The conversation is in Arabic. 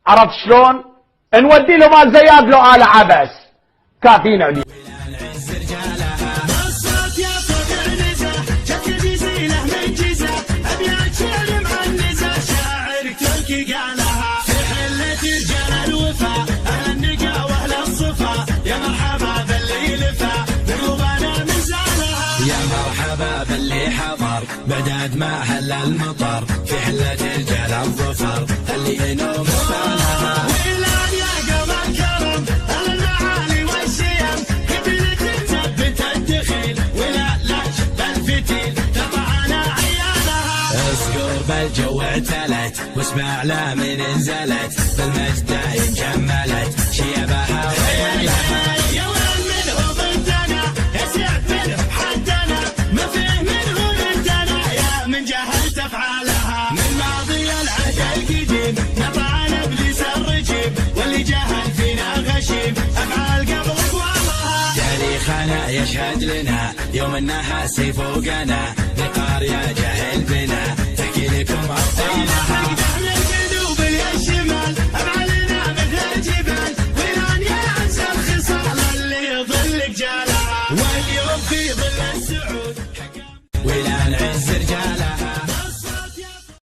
عرفت شلون؟ نودي له مال زياد له آلة عبس كافيين عليه. يا مرحبا باللي حضر بعد ما حل المطر في حلة رجال الظفر اللي ينوم الصلاة ويلان يا قمر كرم المعالي والشيم قبلك تثبت الدخيل ولا لاش بالفتيل تطعنا عيالها اسكر بالجو اعتلت واسمع لا من نزلت بالمجد جملت شيبها وعيالها تاريخنا يشهد لنا يوم النحاس فوقنا نقار يا جهل بنا تحكي لكم أبطالها نحن الجنوب الشمال أبعلنا مثل الجبال ويران يا أنسى الخصال اللي يظلك جالها واليوم في ظل السعود